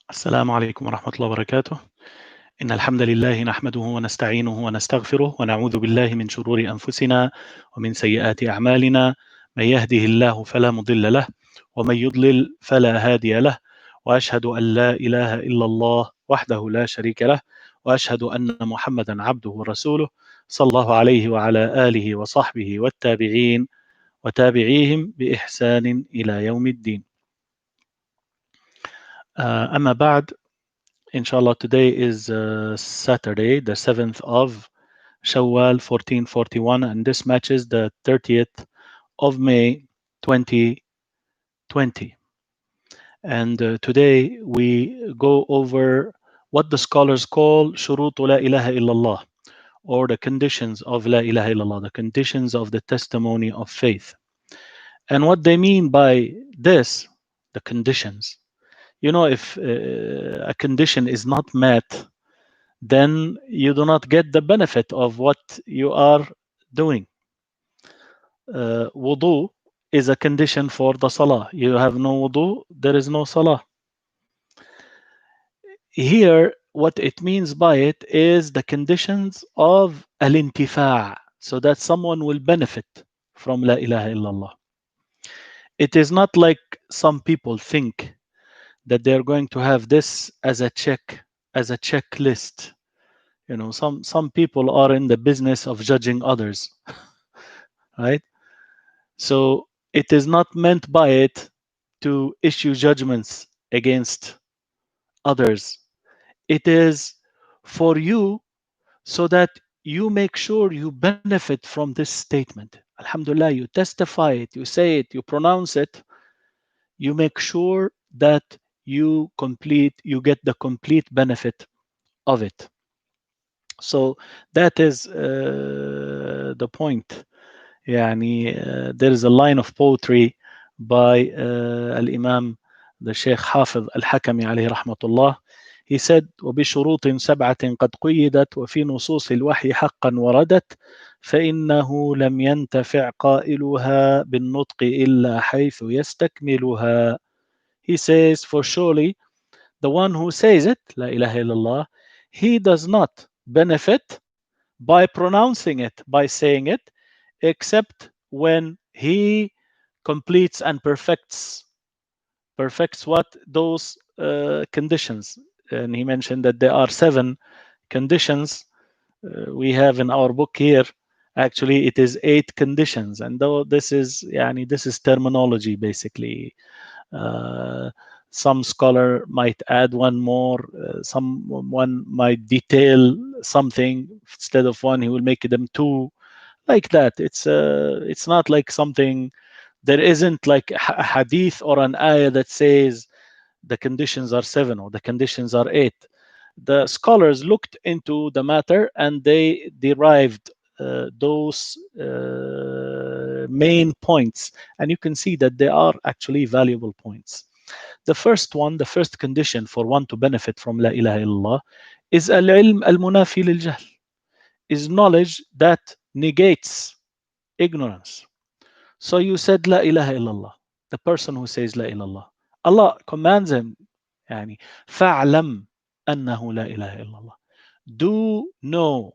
السلام عليكم ورحمة الله وبركاته. إن الحمد لله نحمده ونستعينه ونستغفره ونعوذ بالله من شرور أنفسنا ومن سيئات أعمالنا. من يهده الله فلا مضل له ومن يضلل فلا هادي له، وأشهد أن لا إله إلا الله وحده لا شريك له، وأشهد أن محمدا عبده ورسوله صلى الله عليه وعلى آله وصحبه والتابعين وتابعيهم بإحسان إلى يوم الدين. أما بعد, Inshallah, today is Saturday, the 7th of Shawwal 1441, and this matches the 30th of May 2020. And today we go over what the scholars call shurutu la ilaha illallah, or the conditions of la ilaha illallah, the conditions of the testimony of faith. And what they mean by this, the conditions. You know, if a condition is not met, then you do not get the benefit of what you are doing. Wudu is a condition for the salah. You have no wudu, there is no salah. Here, what it means by it is the conditions of al-intifa', so that someone will benefit from la ilaha illallah. It is not like some people think that they're going to have this as a checklist. You know, some people are in the business of judging others, right? So it is not meant by it to issue judgments against others. It is for you so that you make sure you benefit from this statement. Alhamdulillah, you testify it, you say it, you pronounce it, you make sure that you get the complete benefit of it. So that is the point. There is a line of poetry by Al-Imam, the Sheikh Hafiz Al-Hakami alayhi rahmatullah. He said, وبشروط سبعة قد قيدت وفي نصوص الوحي حقا وردت فإنه لم ينتفع قائلها بالنطق إلا حيث يستكملها. He says, for surely the one who says it, La ilaha illallah, he does not benefit by pronouncing it, by saying it, except when he completes and perfects what? Those conditions. And he mentioned that there are 7 conditions. We have in our book here, actually it is 8 conditions, and though this is terminology basically. Some scholar might add one more, someone might detail something, instead of 1 he will make them 2, like that. It's not like something, there isn't like a hadith or an ayah that says the conditions are 7 or the conditions are 8. The scholars looked into the matter and they derived those main points, and you can see that they are actually valuable points. The first condition for one to benefit from La ilaha illallah is al-ilm al-munafi lil-jahl, is knowledge that negates ignorance. So you said La ilaha illallah. The person who says La ilaha illallah, Allah commands him, فَاعْلَمْ أَنَّهُ لَا إِلَهَ إِلَّا اللَّهِ. Do know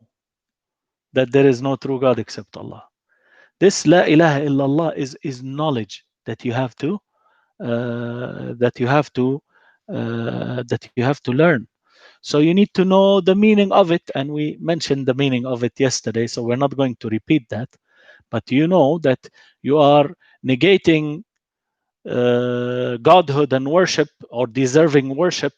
that there is no true God except Allah. This La ilaha illallah is knowledge that you have to learn. So you need to know the meaning of it, and we mentioned the meaning of it yesterday, so we're not going to repeat that. But you know that you are negating godhood and worship, or deserving worship,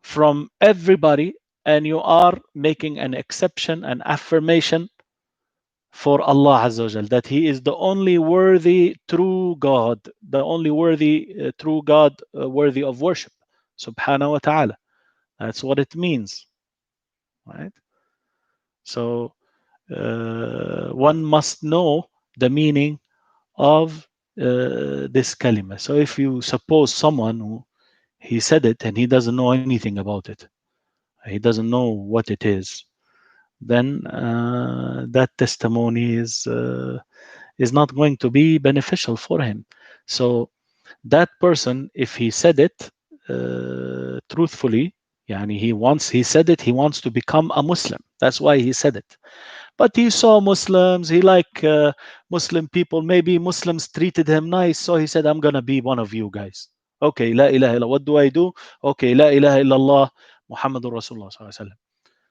from everybody, and you are making an exception, an affirmation for Allah Azza wa Jal, that He is the only worthy true God, the only worthy true God, worthy of worship, subhanahu wa ta'ala. That's what it means, right? So one must know the meaning of this kalima. So if you suppose someone who he said it and he doesn't know anything about it, he doesn't know what it is, then that testimony is not going to be beneficial for him. So that person, if he said it, truthfully. Yani he said it, he wants to become a Muslim. That's why he said it. But he saw Muslims, he like Muslim people, maybe Muslims treated him nice, so he said, I'm gonna be one of you guys. Okay, la ilaha illallah. What do I do? Okay, la ilaha illallah, Muhammadur Rasulullah sallallahu alaihi wasallam.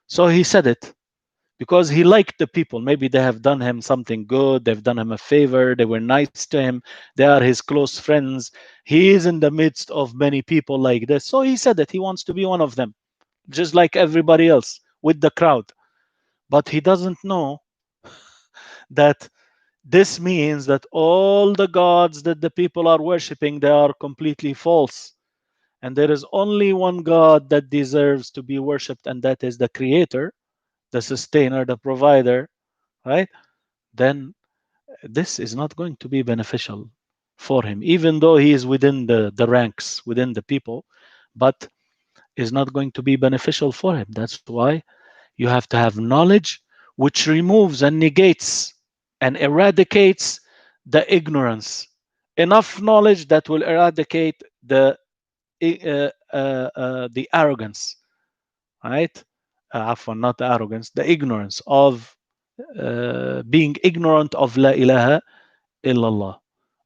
So he said it because he liked the people. Maybe they have done him something good, they've done him a favor, they were nice to him, they are his close friends. He is in the midst of many people like this. So he said that he wants to be one of them, just like everybody else with the crowd. But he doesn't know that this means that all the gods that the people are worshiping, they are completely false. And there is only one God that deserves to be worshipped, and that is the creator, the sustainer, the provider, right? Then this is not going to be beneficial for him, even though he is within the ranks, within the people, but is not going to be beneficial for him. That's why you have to have knowledge which removes and negates and eradicates the ignorance. Enough knowledge that will eradicate the arrogance, right? Not the arrogance, the ignorance of being ignorant of La ilaha illallah.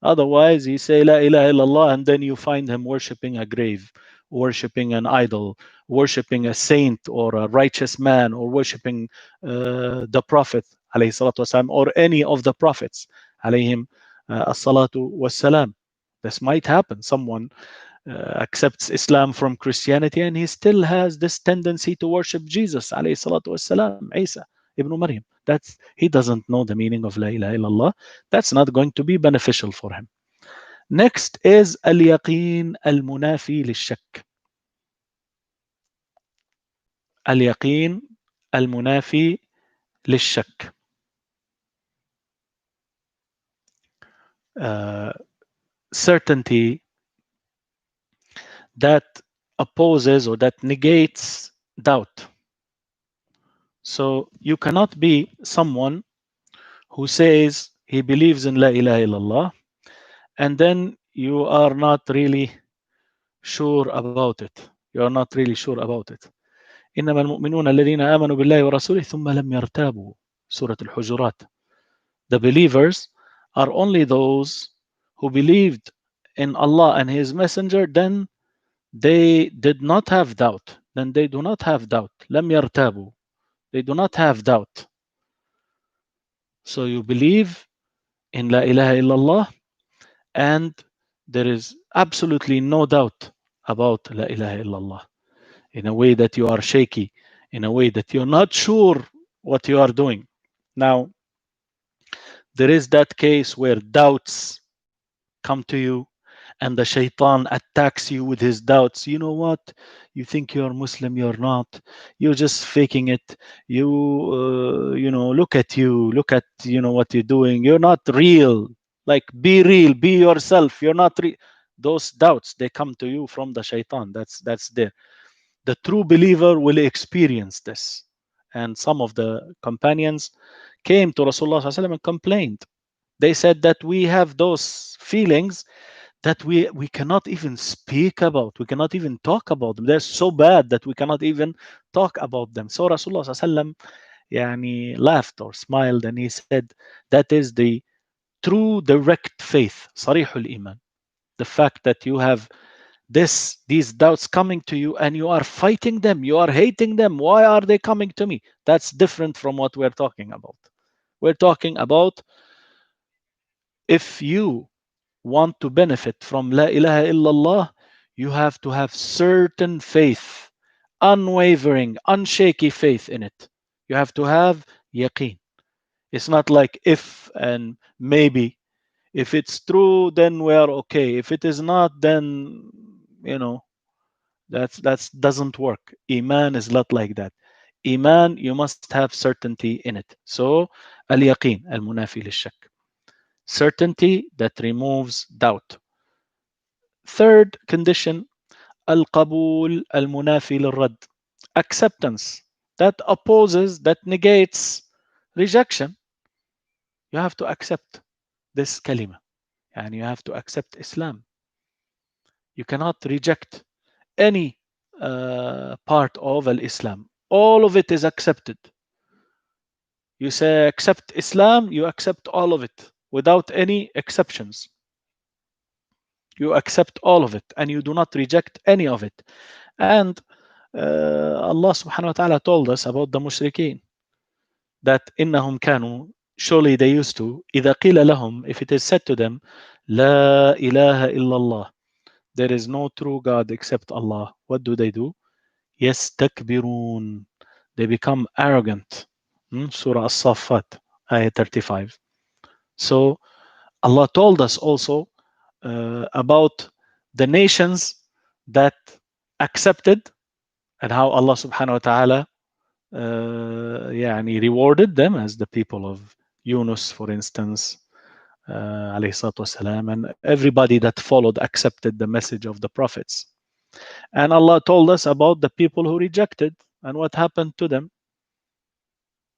Otherwise, you say La ilaha illallah, and then you find him worshipping a grave, worshipping an idol, worshipping a saint or a righteous man, or worshipping the Prophet, alayhi salatu wasalam, or any of the prophets, alayhim as-salatu wassalam. This might happen. Someone accepts Islam from Christianity, and he still has this tendency to worship Jesus, alayhi salatu wassalam, Isa ibn Maryam. That's, he doesn't know the meaning of La ilaha illallah. That's not going to be beneficial for him. Next is al-yaqeen al-munafi lil-shak. Al-yaqeen al-munafi lil-shak. Uh, Certainty that opposes or that negates doubt. So you cannot be someone who says he believes in La ilaha illallah, and then you are not really sure about it. You are not really sure about it. إنما المؤمنون الذين آمنوا بالله ورسوله ثم لم يرتابوا. Surah Al-Hujurat. The believers are only those who believed in Allah and His Messenger, then they did not have doubt. Then they do not have doubt. لم يرتابوا. They do not have doubt. So you believe in La ilaha illallah, and there is absolutely no doubt about La ilaha illallah, in a way that you are shaky, in a way that you're not sure what you are doing. Now, there is that case where doubts come to you, and the shaitan attacks you with his doubts. You know what? You think you're Muslim, you're not. You're just faking it. Look at you. Look at, what you're doing. You're not real. Like, be real. Be yourself. You're not real. Those doubts, they come to you from the shaitan. That's there. The true believer will experience this. And some of the companions came to Rasulullah SAW and complained. They said that we have those feelings that we cannot even speak about. We cannot even talk about them. They're so bad that we cannot even talk about them. So Rasulullah SAW laughed or smiled, and he said, that is the true direct faith, sarihul iman. The fact that you have these doubts coming to you, and you are fighting them, you are hating them. Why are they coming to me? That's different from what we're talking about. We're talking about, if you want to benefit from La ilaha illallah, you have to have certain faith, unwavering, unshaky faith in it. You have to have yaqeen. It's not like if and maybe. If it's true, then we are okay. If it is not, then that's doesn't work. Iman is not like that. Iman, you must have certainty in it. So al yaqeen al munafi lil shak, certainty that removes doubt. Third condition, al-qabul al-munafi lil-rad, acceptance that opposes, that negates rejection. You have to accept this kalima, and you have to accept Islam. You cannot reject any part of Islam. All of it is accepted. You say accept Islam, you accept all of it without any exceptions. You accept all of it and you do not reject any of it. And Allah subhanahu wa ta'ala told us about the mushrikeen that إنهم كانوا, surely they used to, إذا قيل لهم, if it is said to them, لا إله إلا الله, there is no true God except Allah, what do? يستكبرون, they become arrogant. Surah As-Saffat, ayah 35. So Allah told us also about the nations that accepted and how Allah subhanahu wa ta'ala يعني rewarded them, as the people of Yunus, for instance, alayhi salatu wasalam, and everybody that followed accepted the message of the prophets. And Allah told us about the people who rejected and what happened to them.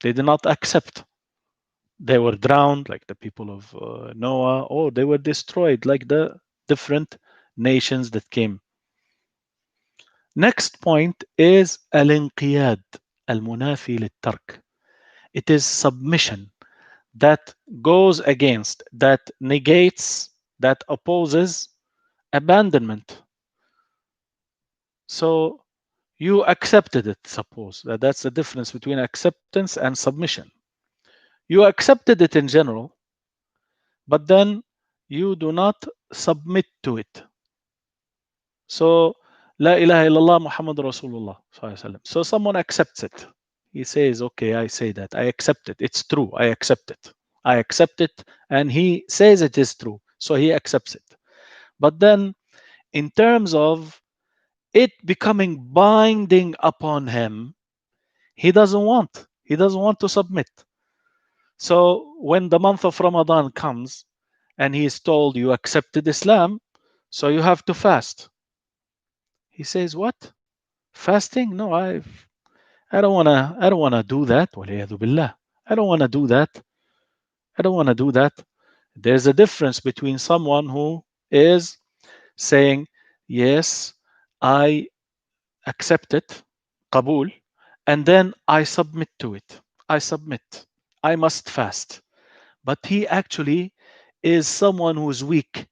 They did not accept. They were drowned like the people of Noah, or they were destroyed like the different nations that came. Next point is al-inqiyad, al-munafi lit-tark. It is submission that goes against, that negates, that opposes abandonment. So you accepted it, suppose. That's the difference between acceptance and submission. You accepted it in general, but then you do not submit to it. So, La ilaha illallah Muhammad Rasulullah. So someone accepts it. He says, okay, I say that. I accept it. It's true. I accept it. I accept it. And he says it is true. So he accepts it. But then, in terms of it becoming binding upon him, he doesn't want. He doesn't want to submit. So when the month of Ramadan comes and he is told you accepted Islam, so you have to fast. He says, what? Fasting? No, I don't wanna do that. وَلِيَذُ بِاللَّهِ. I don't wanna do that. I don't wanna do that. There's a difference between someone who is saying, yes, I accept it, qabul, and then I submit to it. I submit. I must fast. But he actually is someone who's weak.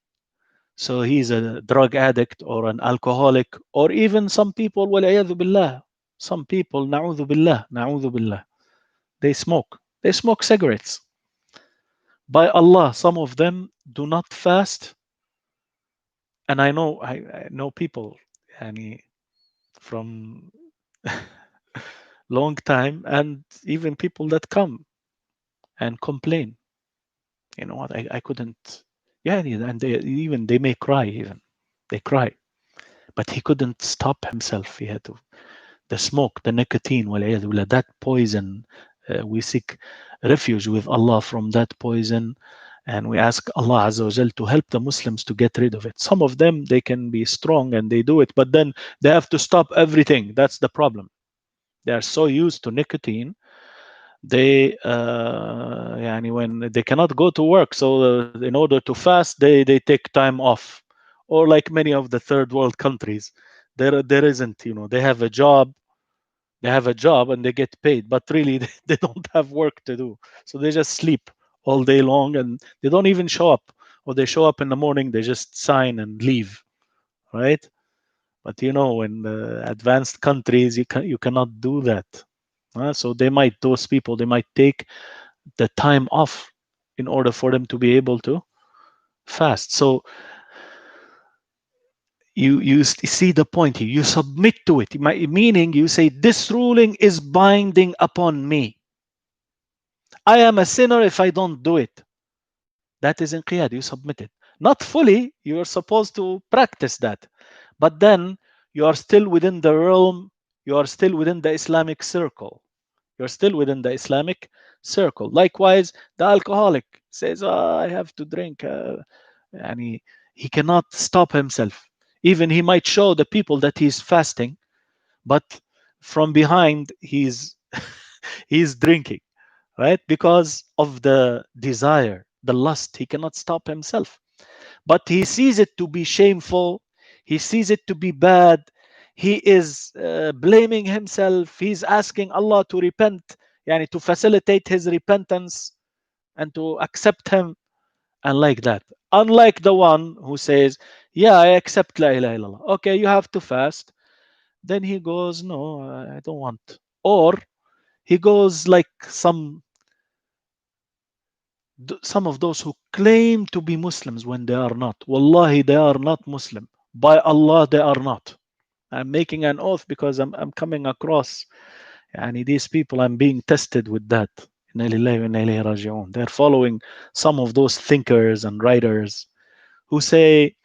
So he's a drug addict or an alcoholic, or even some people, وَالْعِيَاذُ بِاللَّهِ, some people, na'udhu billah, they smoke. They smoke cigarettes. By Allah, some of them do not fast. And I know people yani, from long time, and even people that come and complain. You know what? I couldn't. Yeah, and they may cry even. They cry. But he couldn't stop himself. He had to. The smoke, the nicotine, that poison. We seek refuge with Allah from that poison, and we ask Allah Azza wa Jal to help the Muslims to get rid of it. Some of them, they can be strong and they do it, but then they have to stop everything. That's the problem. They are so used to nicotine, they when they cannot go to work, so in order to fast, they take time off. Or like many of the third world countries, there isn't, they have a job. They have a job and they get paid, but really they don't have work to do. So they just sleep all day long and they don't even show up. Or they show up in the morning, they just sign and leave, right? But in the advanced countries, you cannot do that. So those people, they might take the time off in order for them to be able to fast. So you see the point here. You submit to it, meaning you say this ruling is binding upon me. I am a sinner if I don't do it. That is inqiyad. You submit it. Not fully. You are supposed to practice that, but then you are still within the realm. You are still within the Islamic circle. You're still within the Islamic circle. Likewise, the alcoholic says, I have to drink. And he cannot stop himself. Even he might show the people that he's fasting, but from behind he's he's drinking, right? Because of the desire, the lust. He cannot stop himself. But he sees it to be shameful. He sees it to be bad. he is blaming himself, he's asking Allah to repent, yani to facilitate his repentance and to accept him, and like that. Unlike the one who says, yeah, I accept la ilaha illallah, okay, you have to fast, then he goes, no, I don't want. Or he goes like some of those who claim to be Muslims when they are not. Wallahi, they are not Muslim. By Allah, they are not. I'm making an oath because I'm coming across, and these people, I'm being tested with that. Inna lillahi wa inna ilayhi raji'un. They're following some of those thinkers and writers who say,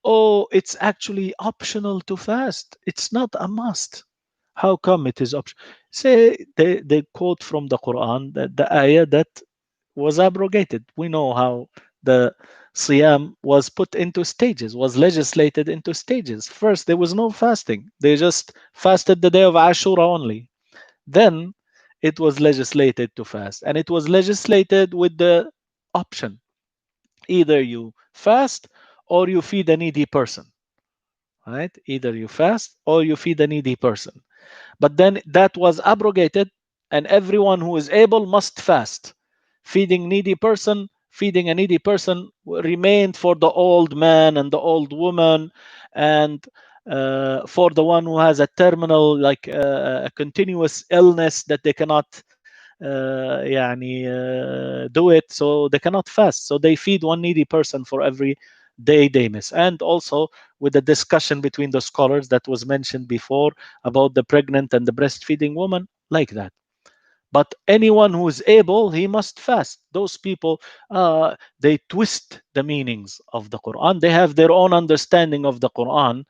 oh, it's actually optional to fast. It's not a must. How come it is optional? Say they quote from the Quran that the ayah that was abrogated. We know how the Siyam was put into stages, was legislated into stages. First, there was no fasting. They just fasted the day of Ashura only. Then it was legislated to fast. And it was legislated with the option, either you fast or you feed a needy person. Right? Either you fast or you feed a needy person. But then that was abrogated, and everyone who is able must fast. Feeding a needy person remained for the old man and the old woman, and for the one who has a terminal, like a continuous illness that they cannot do it, so they cannot fast. So they feed one needy person for every day they miss. And also with the discussion between the scholars that was mentioned before about the pregnant and the breastfeeding woman, like that. But anyone who is able, he must fast. Those people, they twist the meanings of the Quran. They have their own understanding of the Quran.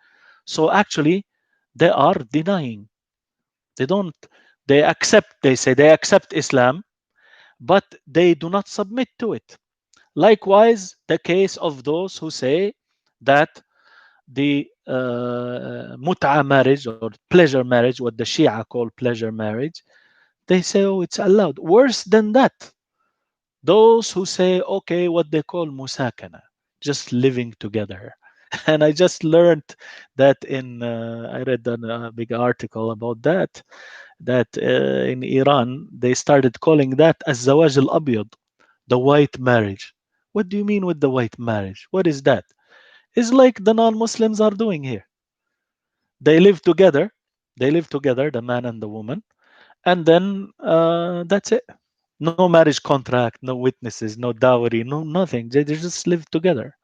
So actually, they are denying. They don't. They accept. They say they accept Islam, but they do not submit to it. Likewise, the case of those who say that the mut'a marriage or pleasure marriage, what the Shia call pleasure marriage, they say, oh, it's allowed. Worse than that, those who say, okay, what they call musakana, just living together. And I just learned that I read a big article about that, in Iran, they started calling that as zawaj al-abyad, the white marriage. What do you mean with the white marriage? What is that? It's like the non-Muslims are doing here. They live together. They live together, the man and the woman, and then that's it. No marriage contract, no witnesses, no dowry, no nothing. They just live together,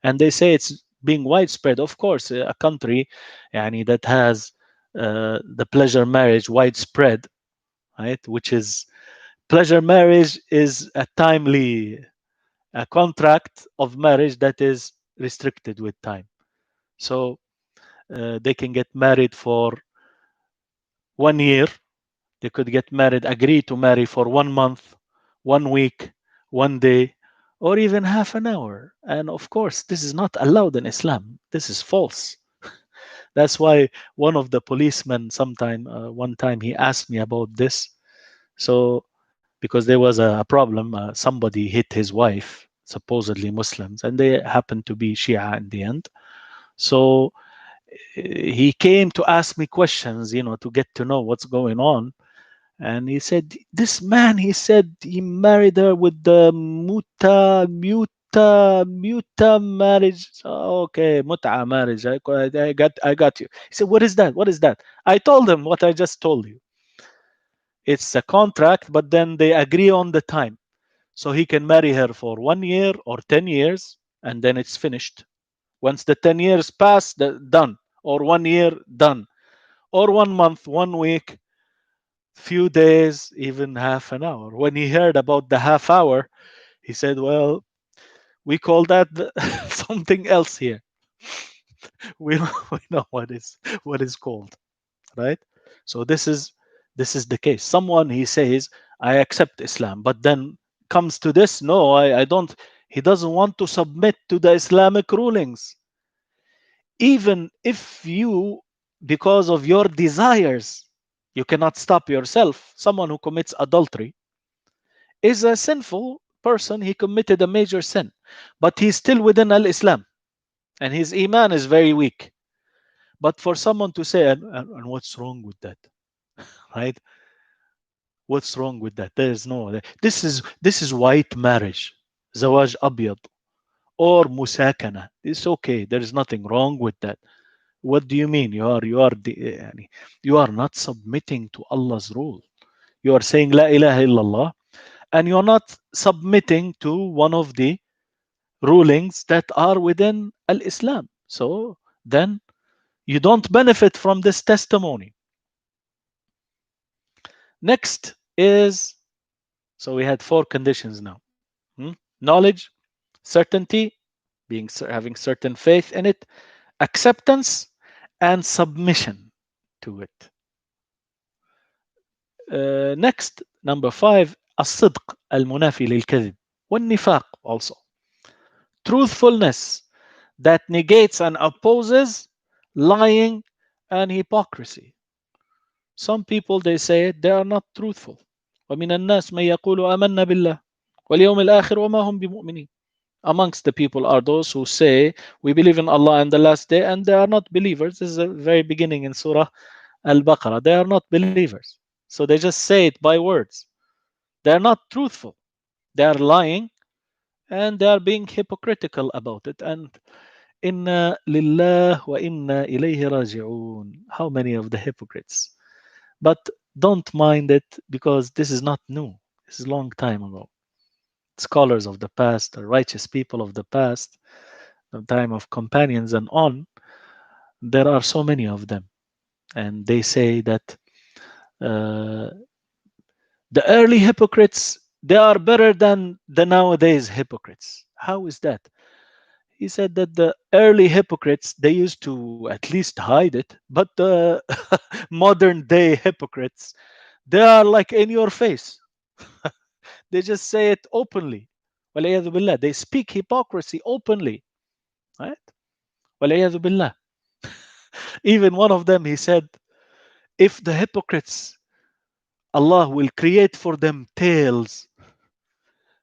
and they say it's being widespread. Of course, a country, that has the pleasure marriage widespread, right? Which is pleasure marriage is a contract of marriage that is restricted with time. So they can get married for 1 year. They could get married, agree to marry for 1 month, 1 week, 1 day, or even half an hour. And of course, this is not allowed in Islam. This is false. That's why one of the policemen, one time, he asked me about this. So, because there was a problem, somebody hit his wife, supposedly Muslims, and they happened to be Shia in the end. So he came to ask me questions, to get to know what's going on. And he said, this man, he said he married her with the muta marriage. Okay, muta marriage. I got you. He said, what is that? What is that? I told him what I just told you. It's a contract, but then they agree on the time. So he can marry her for 1 year or 10 years, and then it's finished. Once the 10 years pass, done. Or 1 year, done. Or 1 month, 1 week, few days, even half an hour. When he heard about the half hour, he said, well, we call that something else here. We know what is called, right? So this is the case. Someone, he says, I accept Islam, but then comes to this, no, I don't. He doesn't want to submit to the Islamic rulings. Even if you, because of your desires, you cannot stop yourself. Someone who commits adultery is a sinful person. He committed a major sin, but he's still within al-Islam, and his iman is very weak. But for someone to say, and what's wrong with that, right? What's wrong with that? There is no. This is white marriage, zawaj abyad, or musakana. It's okay. There is nothing wrong with that. What do you mean? You are not submitting to Allah's rule. You are saying La ilaha illallah, and you are not submitting to one of the rulings that are within Al Islam. So then you don't benefit from this testimony. Next is, so we had four conditions now. Knowledge, certainty, having certain faith in it, acceptance, and submission to it. Next, number five, الصدق المنافي للكذب والنفاق also. Truthfulness that negates and opposes lying and hypocrisy. Some people, they say it, they are not truthful. ومن الناس من يقول آمنا بالله واليوم الآخر وما هم بمؤمنين. Amongst the people are those who say we believe in Allah and the last day, and they are not believers. This is the very beginning in Surah Al-Baqarah. They are not believers. So they just say it by words. They are not truthful. They are lying, and they are being hypocritical about it. And inna lillah wa inna ilayhi raji'un. How many of the hypocrites? But don't mind it, because this is not new. This is a long time ago. Scholars of the past, the righteous people of the past, the time of companions and on, there are so many of them. And they say that uh, the early hypocrites, they are better than the nowadays hypocrites. How is that? He said that the early hypocrites, they used to at least hide it, but the modern day hypocrites, they are like in your face. They just say it openly. وَالْعِيَاذُ بِاللَّهِ. They speak hypocrisy openly. Right? وَالْعِيَاذُ بِاللَّهِ. Even one of them, he said, if the hypocrites, Allah will create for them tails,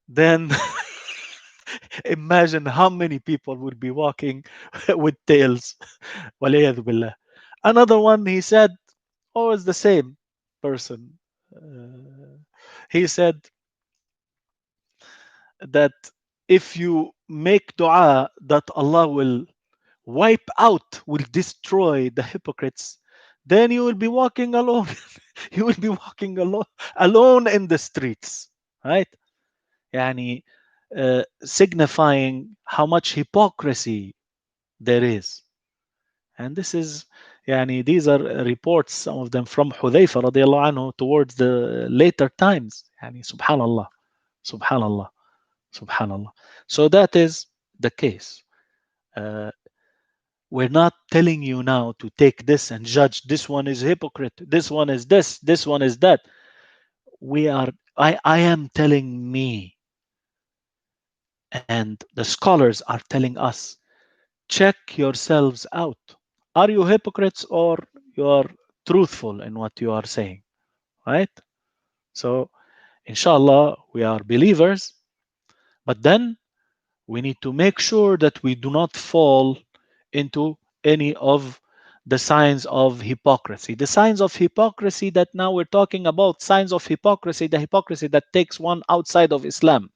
then imagine how many people would be walking with tails. وَالْعِيَاذُ بِاللَّهِ. Another one, he said, oh, it's the same person. He said that if you make dua that Allah will wipe out, will destroy the hypocrites, then you will be walking alone. You will be walking alone in the streets, right? Yani, signifying how much hypocrisy there is. And this is, yani, these are reports, some of them from Hudayfa radiallahu anhu towards the later times. Yani, subhanallah, subhanallah, subhanallah. So that is the case. Uh, we're not telling you now to take this and judge this one is hypocrite, this one is this one is that. I am telling me, and the scholars are telling us, check yourselves out. Are you hypocrites, or you are truthful in what you are saying? Right? So inshallah we are believers, but then we need to make sure that we do not fall into any of the signs of hypocrisy. The signs of hypocrisy that now we're talking about, signs of hypocrisy, the hypocrisy that takes one outside of Islam,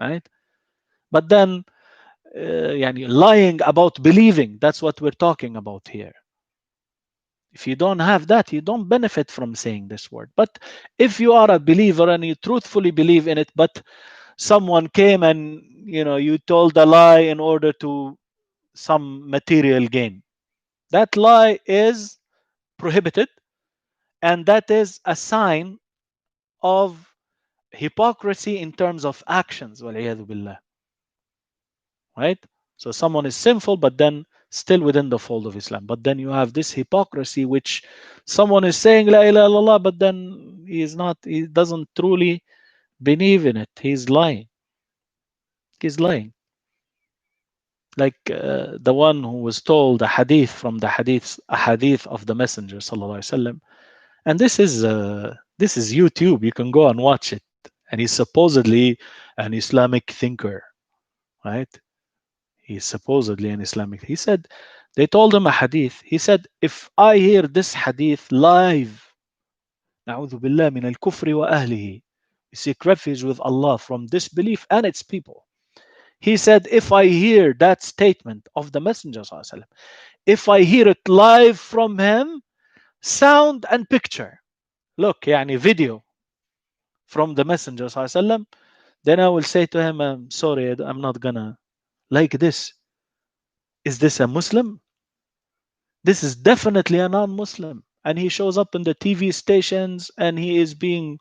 right? But then, yani lying about believing, that's what we're talking about here. If you don't have that, you don't benefit from saying this word. But if you are a believer and you truthfully believe in it, but someone came and you told a lie in order to some material gain, that lie is prohibited, and that is a sign of hypocrisy in terms of actions. وَالْعِيَاذُ بِاللَّهِ. Right? So someone is sinful, but then still within the fold of Islam. But then you have this hypocrisy, which someone is saying La ilaha illallah, but then he doesn't truly believe in it. He's lying. He's lying. Like the one who was told a hadith from the hadith of the Messenger sallallahu alaihi wasallam, and this is YouTube. You can go and watch it. And he's supposedly an Islamic thinker, right? He's supposedly an Islamic. He said, they told him a hadith. He said, if I hear this hadith live, نعوذ بالله من الكفر وأهله. We seek refuge with Allah from disbelief and its people. He said, if I hear that statement of the Messenger, ﷺ, if I hear it live from him, sound and picture, look, يعني video from the Messenger, ﷺ, then I will say to him, I'm sorry, I'm not gonna like this. Is this a Muslim? This is definitely a non Muslim. And he shows up in the TV stations and he is being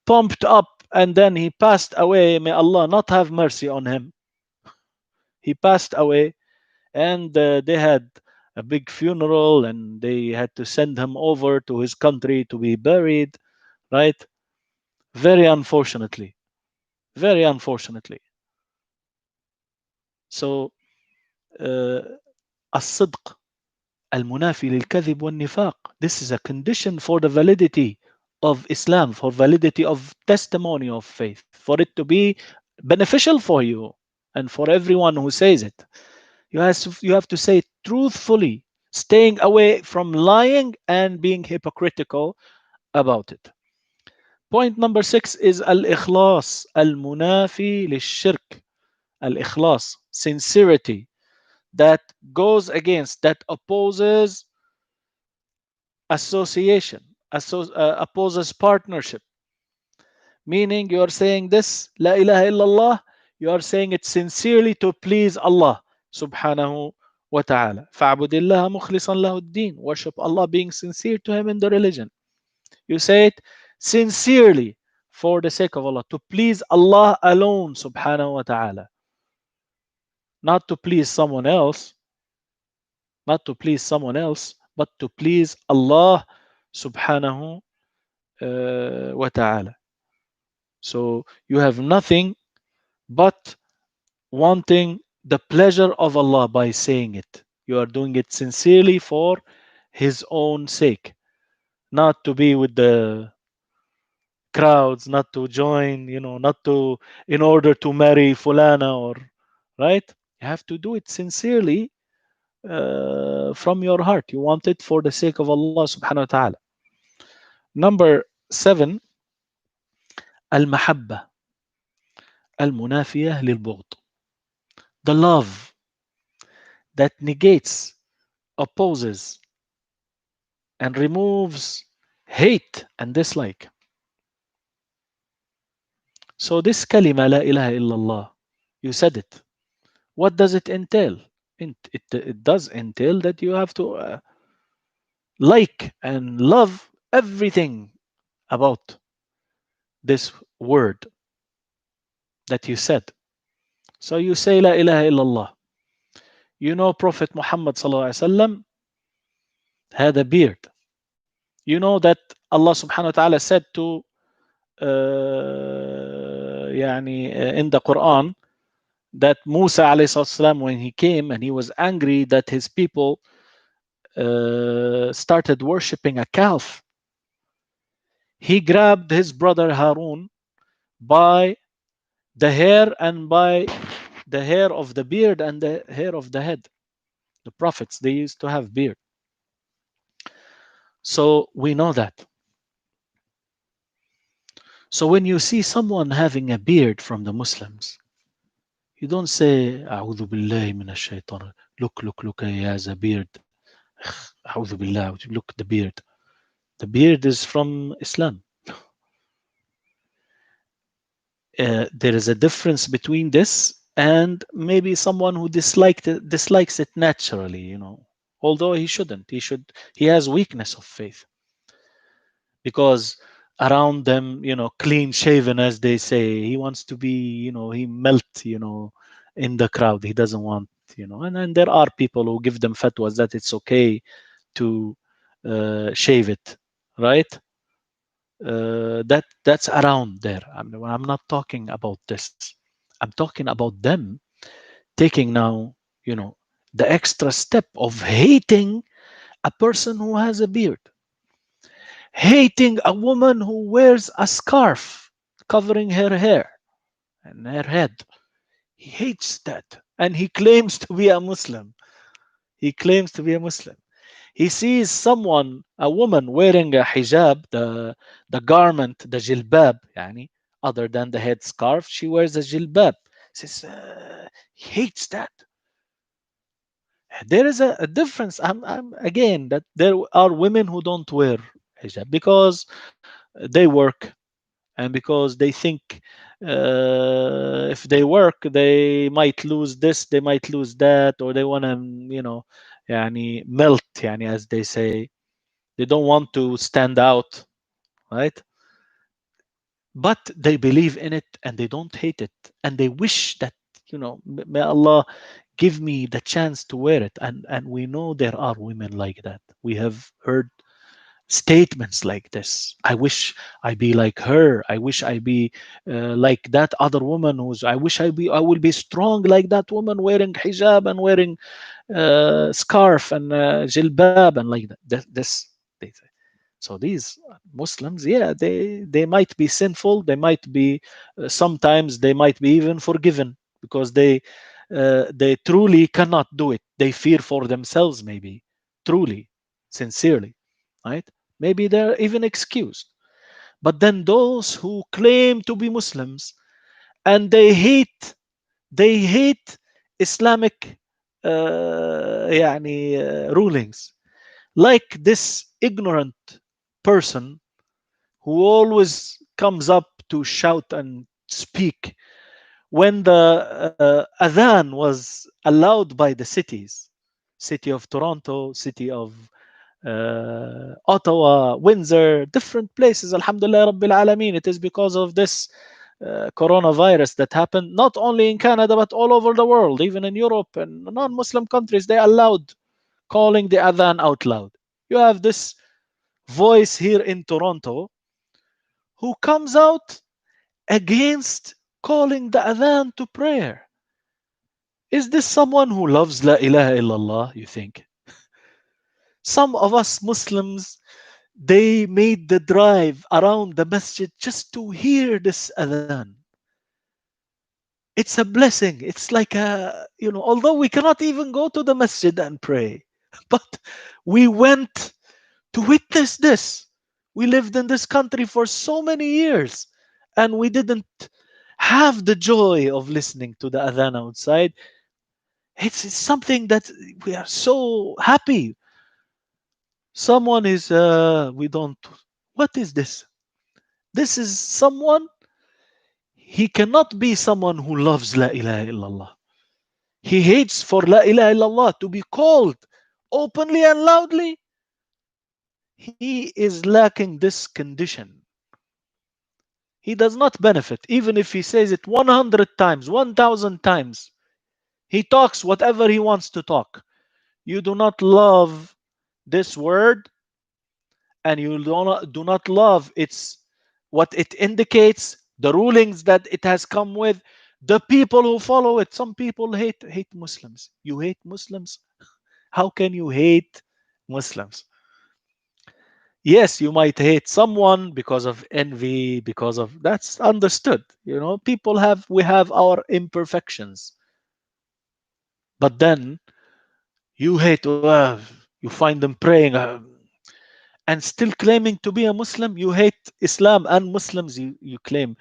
pumped up, and then he passed away. May Allah not have mercy on him. He passed away, and they had a big funeral and they had to send him over to his country to be buried, right? Very unfortunately. Very unfortunately. So, uh, الصدق المنافي للكذب والنفاق. This is a condition for the validity of Islam, for validity of testimony of faith, for it to be beneficial for you and for everyone who says it. You have to say it truthfully, staying away from lying and being hypocritical about it. Point number 6 is al-ikhlas, al-munafi lish-shirk. Al-ikhlas, sincerity, that goes against, that opposes association, opposes partnership. Meaning you are saying this, La ilaha illallah, you are saying it sincerely to please Allah subhanahu wa ta'ala. فَعْبُدِ اللَّهَ مُخْلِصًا لَهُ الدِّينَ. Worship Allah being sincere to Him in the religion. You say it sincerely for the sake of Allah, to please Allah alone subhanahu wa ta'ala. Not to please someone else, not to please someone else, but to please Allah subhanahu wa ta'ala. So you have nothing but wanting the pleasure of Allah by saying it. You are doing it sincerely for His own sake, not to be with the crowds, not to join, not to, in order to marry Fulana, or, right? You have to do it sincerely from your heart. You want it for the sake of Allah subhanahu wa ta'ala. Number 7, المحبة المنافية للبغض. The love that negates, opposes, and removes hate and dislike. So this kalima, la ilaha illallah, you said it. What does it entail? It does entail that you have to like and love everything about this word that you said. So you say la ilaha illallah. You know Prophet Muhammad sallallahu alaihi wasallam had a beard. You know that Allah subhanahu wa ta'ala said to in the Quran, that Musa alayhi salam, when he came and he was angry that his people started worshipping a calf, he grabbed his brother Harun by the hair, and by the hair of the beard and the hair of the head. The prophets, they used to have beard. So we know that. So when you see someone having a beard from the Muslims, you don't say, أعوذ بالله من الشيطان. Look, he has a beard. أعوذ بالله, look, the beard. The beard is from Islam. There is a difference between this and maybe someone who dislikes it naturally, although he shouldn't. He has weakness of faith, because around them, clean shaven, as they say, he wants to be, he melt, in the crowd. He doesn't want, and then there are people who give them fatwas that it's okay to shave it, right? That's around there. I'm not talking about this. I'm talking about them taking now, the extra step of hating a person who has a beard, hating a woman who wears a scarf covering her hair and her head. He hates that. and he claims to be a Muslim. He claims to be a Muslim. He sees someone, a woman wearing a hijab, the garment, the jilbab, yani, other than the headscarf, she wears a jilbab. Says he hates that. There is a difference. I'm again that there are women who don't wear hijab because they work and because they think if they work they might lose this, they might lose that, or they want to, يعني melt, يعني as they say. They don't want to stand out, right? But they believe in it and they don't hate it, and they wish that, may Allah give me the chance to wear it. And we know there are women like that. We have heard statements like this. I wish I be like her. I wish I be like that other woman who's, I will be strong like that woman wearing hijab and wearing scarf and jilbab and like that. This they say. So these Muslims, yeah, they might be sinful. They might be sometimes they might be even forgiven because they truly cannot do it. They fear for themselves, maybe, truly, sincerely, right? Maybe they're even excused. But then those who claim to be Muslims and they hate Islamic rulings, like this ignorant person who always comes up to shout and speak when the adhan was allowed by the cities, city of Toronto, city of Ottawa, Windsor, different places. Alhamdulillah Rabbil Alameen. It is because of this coronavirus that happened, not only in Canada, but all over the world, even in Europe and non Muslim countries. They allowed calling the Adhan out loud. You have this voice here in Toronto who comes out against calling the Adhan to prayer. Is this someone who loves La ilaha illallah, you think? Some of us Muslims, they made the drive around the masjid just to hear this adhan. It's a blessing. It's like although we cannot even go to the masjid and pray, but we went to witness this. We lived in this country for so many years and we didn't have the joy of listening to the adhan outside. It's something that we are so happy. Someone is, we don't, what is this? This is someone, he cannot be someone who loves La ilaha illallah. He hates for La ilaha illallah to be called openly and loudly. He is lacking this condition. He does not benefit, even if he says it 100 times, 1,000 times. He talks whatever he wants to talk. You do not love this word, and you do not love its what it indicates, the rulings that it has come with, the people who follow it. Some people hate Muslims. You hate Muslims? How can you hate Muslims? Yes, you might hate someone because of envy, because of, that's understood. We have our imperfections. But then you hate, you find them praying, and still claiming to be a Muslim. You hate Islam and Muslims. You claim,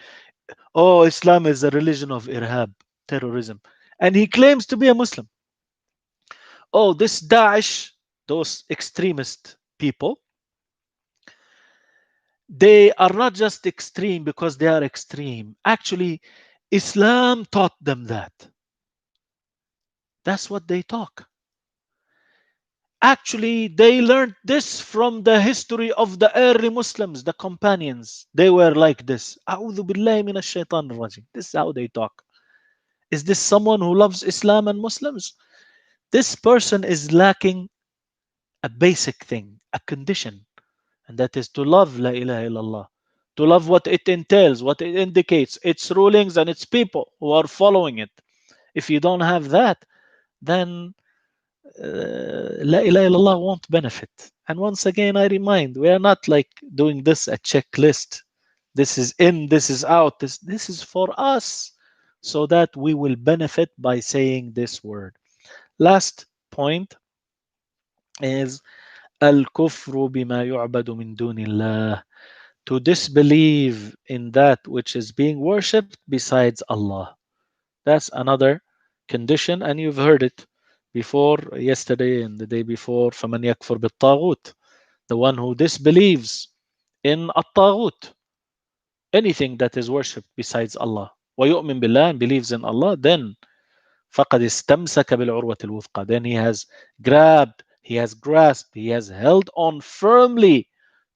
oh, Islam is a religion of irhab, terrorism. And he claims to be a Muslim. Oh, this Daesh, those extremist people, they are not just extreme because they are extreme. Actually, Islam taught them that. That's what they talk. Actually, they learned this from the history of the early Muslims, the companions. They were like this. أعوذ بالله من الشيطان الرجيم. This is how they talk. Is this someone who loves Islam and Muslims? This person is lacking a basic thing, a condition, and that is to love La ilaha illallah, to love what it entails, what it indicates, its rulings and its people who are following it. If you don't have that, then La ilaha illallah won't benefit. And once again, I remind, we are not like doing this a checklist. This is in, this is out. This is for us, so that we will benefit by saying this word. Last point is al-kufru bima yu'badu min dunillah, to disbelieve in that which is being worshipped besides Allah. That's another condition, and you've heard it before, yesterday and the day before. فَمَنْ يَكْفُرْ بِالطَّاغُوتِ, the one who disbelieves in الطاغوت, anything that is worshipped besides Allah, وَيُؤْمِن بِاللَّهِ, and believes in Allah, then فَقَدْ اسْتَمْسَكَ بِالْعُرْوَةِ الْوُثْقَى, then he has grabbed, he has grasped, he has held on firmly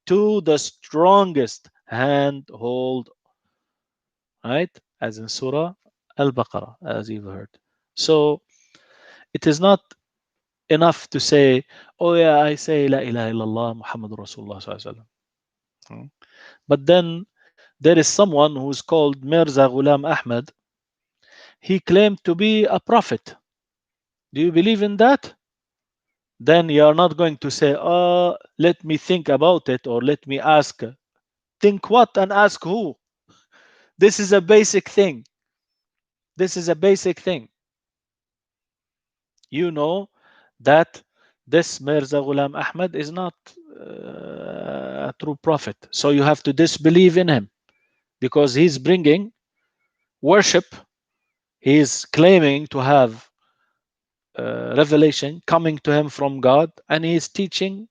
to the strongest handhold, right? As in Surah Al-Baqarah, as you've heard. So it is not enough to say, oh yeah, I say La ilaha illallah Muhammad Rasulullah sallallahu alaihi wasallam. But then there is someone who's called Mirza Ghulam Ahmad. He claimed to be a prophet. Do you believe in that? Then you are not going to say, oh, let me think about it, or let me ask. Think what and ask who? This is a basic thing. This is a basic thing. You know that this Mirza Ghulam Ahmad is not a true prophet. So you have to disbelieve in him because he's bringing worship. He's claiming to have revelation coming to him from God, and he's teaching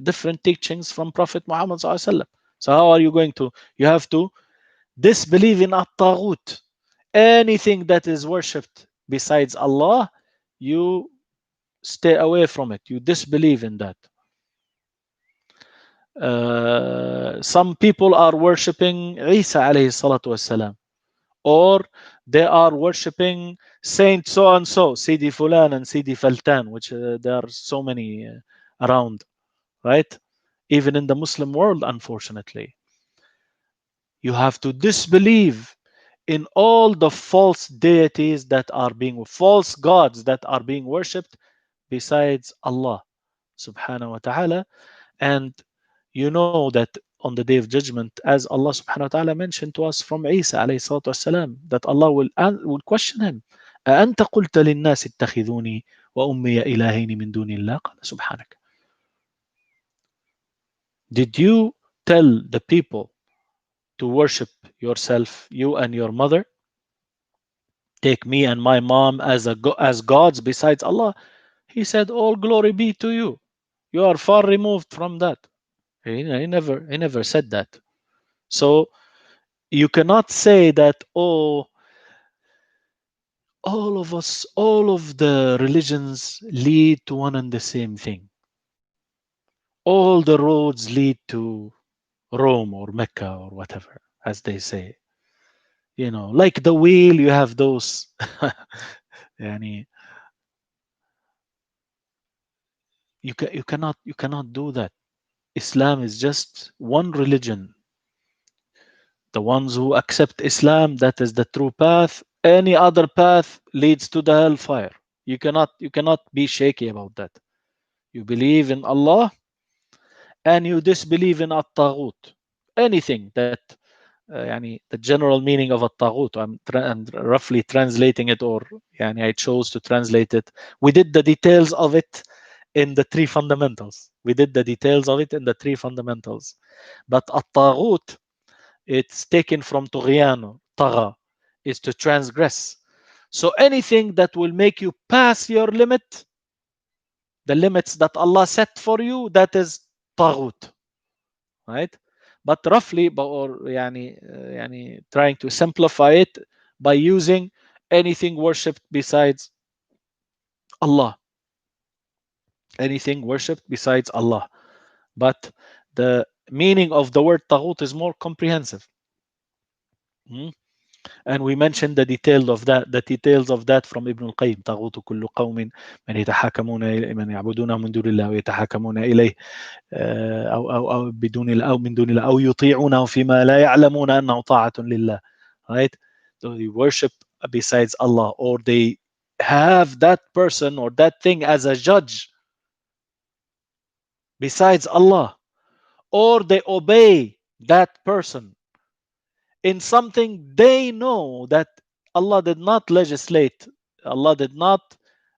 different teachings from Prophet Muhammad sallallahu alaihi wasallam. So how are you going to? You have to disbelieve in at-taghut. Anything that is worshipped besides Allah, you stay away from it. You disbelieve in that. Some people are worshipping Isa alayhi salatu wasalam, or they are worshipping Saint so and so, Sidi Fulan and Sidi Faltan, which there are so many around, right? Even in the Muslim world, unfortunately. You have to disbelieve in all the false deities that are being, false gods that are being worshipped besides Allah subhanahu wa ta'ala. And you know that on the day of judgment, as Allah subhanahu wa ta'ala mentioned to us from Isa alayhi salatu wasalam, that Allah will question him. أأنت قلت للناس اتخذوني وأمي إلهين من دون الله قال سبحانك. Did you tell the people to worship yourself, you and your mother? Take me and my mom as gods besides Allah? He said, all glory be to you. You are far removed from that. He never said that. So you cannot say that, oh, all of us, all of the religions lead to one and the same thing. All the roads lead to Rome or Mecca or whatever, as they say. Like the wheel, you have those. Yani, you cannot do that. Islam is just one religion. The ones who accept Islam, that is the true path. Any other path leads to the hellfire. You cannot be shaky about that. You believe in Allah and you disbelieve in at-taghut. Anything that the general meaning of at-taghut, I'm roughly translating it, or I chose to translate it. We did the details of it in the three fundamentals. But at-taghut, it's taken from tughyan, tagha, is to transgress. So anything that will make you pass your limit, the limits that Allah set for you, that is taghut, right? But roughly, or trying to simplify it by using anything worshipped besides Allah, anything worshipped besides Allah. But the meaning of the word taghut is more comprehensive. Hmm? And we mentioned the details of that from Ibn al-Qayyim. طاغوت كل قوم من يتحاكمون من يعبدونه من دون الله ويتحاكمون إليه أو بدون أو من دون الله أو يطيعونه فيما لا يعلمون أنه طاعة لله. Right? So they worship besides Allah, or they have that person or that thing as a judge besides Allah, or they obey that person in something they know that Allah did not legislate. Allah did not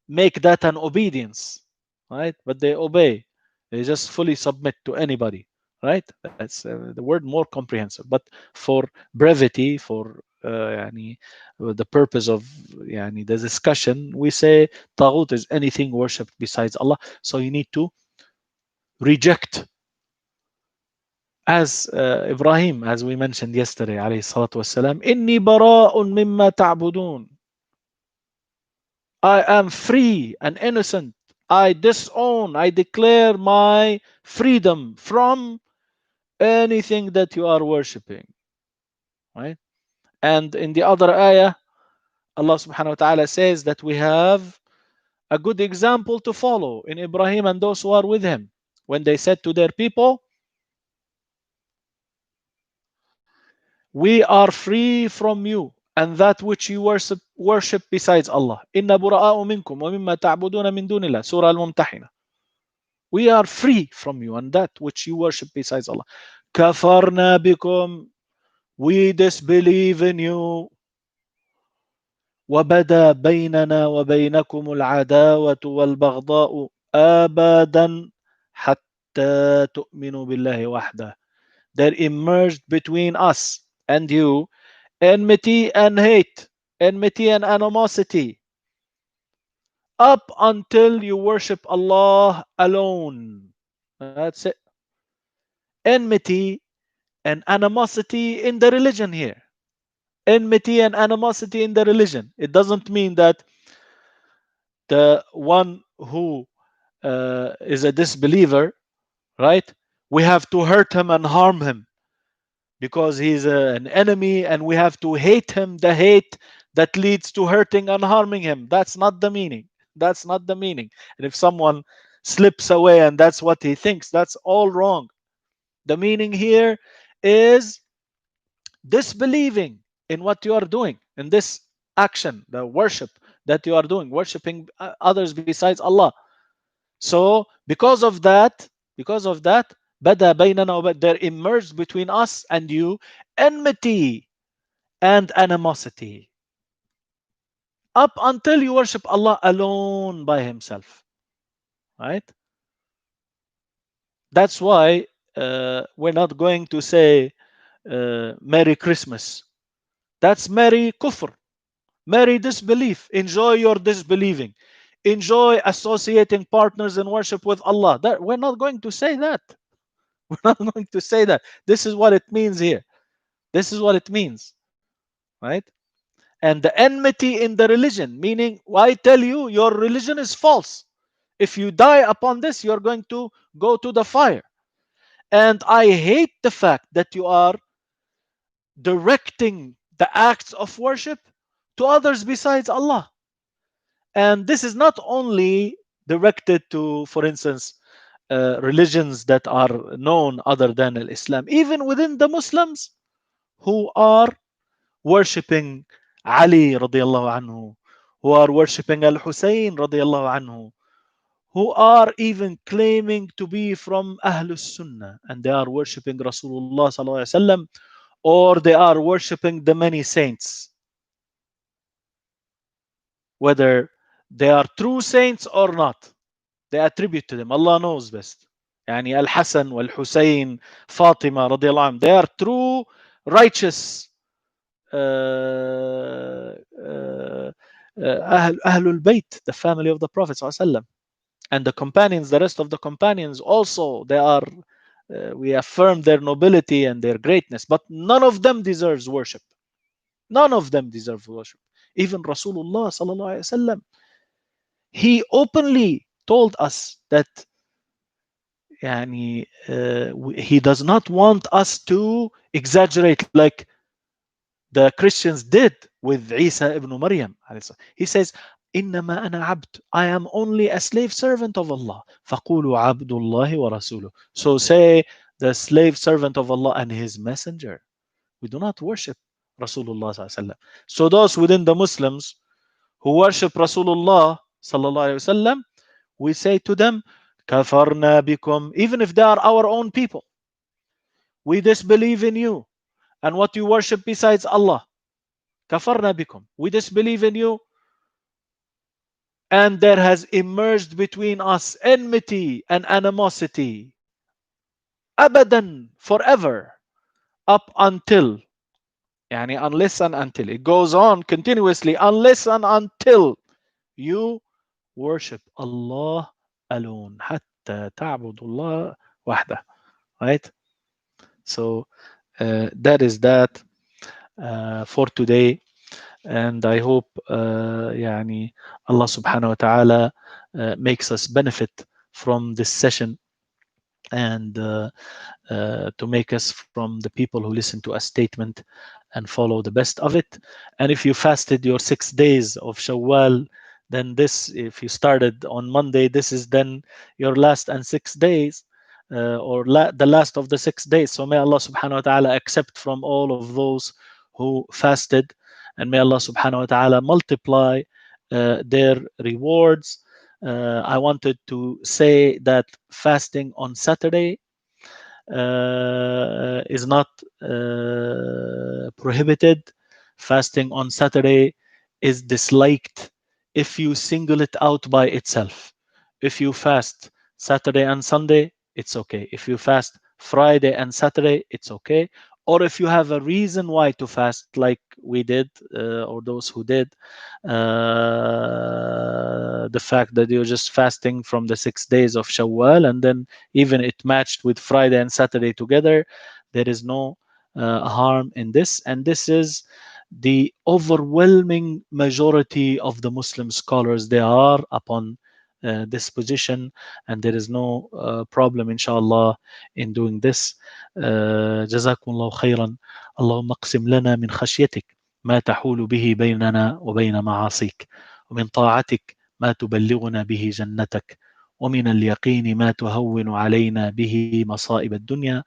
make that an obedience, right? But they obey. They just fully submit to anybody, right? That's the word more comprehensive. But for brevity, for يعني, the purpose of يعني, the discussion, we say taghut is anything worshipped besides Allah. So you need to reject, as Ibrahim, as we mentioned yesterday, عليه الصلاة والسلام, إني براء مما تعبدون. I am free and innocent. I disown, I declare my freedom from anything that you are worshipping. Right? And in the other ayah, Allah subhanahu wa ta'ala says that we have a good example to follow in Ibrahim and those who are with him. When they said to their people, we are free from you and that which you worship besides Allah. إِنَّ بُرَآءُ مِنْكُمْ وَمِمَّا تَعْبُدُونَ مِن دُونِ اللَّهِ. Surah Al-Mumtahina. We are free from you and that which you worship besides Allah. كَفَرْنَا بِكُمْ. We disbelieve in you. وَبَدَا بَيْنَنَا وَبَيْنَكُمُ الْعَدَاوَةُ وَالْبَغْضَاءُ أَبَدًا حَتَّى تُؤْمِنُوا بِاللَّهِ وَحْدَهُ. There emerged between us and you enmity and hate, enmity and animosity, up until you worship Allah alone. That's it. Enmity and animosity in the religion here. Enmity and animosity in the religion. It doesn't mean that the one who is a disbeliever, right? We have to hurt him and harm him because he's an enemy and we have to hate him, the hate that leads to hurting and harming him. That's not the meaning. That's not the meaning. And if someone slips away and that's what he thinks, that's all wrong. The meaning here is disbelieving in what you are doing, in this action, the worship that you are doing, worshiping others besides Allah. So because of that, bada baynana wa there emerged between us and you enmity and animosity up until you worship Allah alone by Himself. Right? That's why we're not going to say Merry Christmas. That's Merry Kufr, Merry disbelief. Enjoy your disbelieving. Enjoy associating partners in worship with Allah. We're not going to say that. We're not going to say that. This is what it means here. This is what it means. Right? And the enmity in the religion, meaning, I tell you, your religion is false. If you die upon this, you're going to go to the fire. And I hate the fact that you are directing the acts of worship to others besides Allah. And this is not only directed to, for instance, religions that are known other than Islam, even within the Muslims who are worshipping Ali radiallahu anhu, who are worshipping Al Hussein radiallahu anhu, who are even claiming to be from Ahlus Sunnah and they are worshipping Rasulullah sallallahu alaihi wasallam, or they are worshipping the many saints, whether they are true saints or not. They attribute to them. Allah knows best. يعني Al-Hasan wal-Hussein, Fatima radiallahu anhu, they are true righteous Ahlul Bayt, the family of the Prophet sallallahu alaihi wasallam. And the companions, the rest of the companions also, they are, we affirm their nobility and their greatness, but none of them deserves worship. None of them deserve worship. Even Rasulullah sallallahu alaihi wasallam, he openly told us that يعني, he does not want us to exaggerate like the Christians did with Isa ibn Maryam. He says, إنما أنا عبد. I am only a slave servant of Allah. فقولوا عبد الله ورسوله. So say the slave servant of Allah and His messenger. We do not worship Rasulullah sallallahu alaihi wasallam. So those within the Muslims who worship Rasulullah sallallahu alaihi wasallam, we say to them, كفرنا بكم, even if they are our own people. We disbelieve in you and what you worship besides Allah. كفرنا بكم. We disbelieve in you, and there has emerged between us enmity and animosity أبدا, forever, up until, يعني unless and until, it goes on continuously, unless and until you worship Allah alone, حتى تعبدوا الله وحده. Right? So that is that for today. And I hope يعني Allah subhanahu wa ta'ala makes us benefit from this session, and to make us from the people who listen to a statement and follow the best of it. And if you fasted your 6 days of Shawwal, then this, if you started on Monday, this is then your last and 6 days, or the last of the 6 days. So may Allah subhanahu wa ta'ala accept from all of those who fasted, and may Allah subhanahu wa ta'ala multiply their rewards. I wanted to say that fasting on Saturday is not prohibited. Fasting on Saturday is disliked if you single it out by itself. If you fast Saturday and Sunday, it's okay. If you fast Friday and Saturday, it's okay. Or if you have a reason why to fast, like we did, or those who did, the fact that you're just fasting from the 6 days of Shawwal, and then even it matched with Friday and Saturday together, there is no harm in this. And this is the overwhelming majority of the Muslim scholars. They are upon this position, and there is no problem, inshallah, in doing this. جزاكم الله خيرا. اللهم اقسم لنا من خشيتك ما تحول به بيننا وبين معاصيك، ومن طاعتك ما تبلغنا به جنتك، ومن اليقين ما تهون علينا به مصائب الدنيا.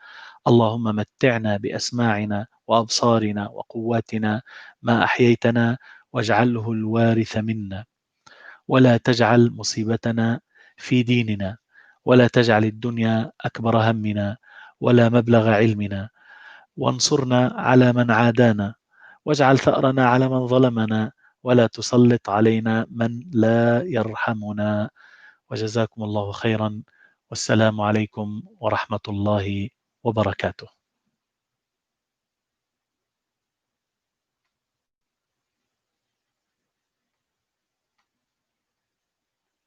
اللهم متعنا بأسماعنا وأبصارنا وقواتنا ما أحييتنا، واجعله الوارث منا، ولا تجعل مصيبتنا في ديننا، ولا تجعل الدنيا أكبر همنا ولا مبلغ علمنا، وانصرنا على من عادانا، واجعل ثأرنا على من ظلمنا، ولا تسلط علينا من لا يرحمنا. وجزاكم الله خيرا، والسلام عليكم ورحمة الله وبركاته.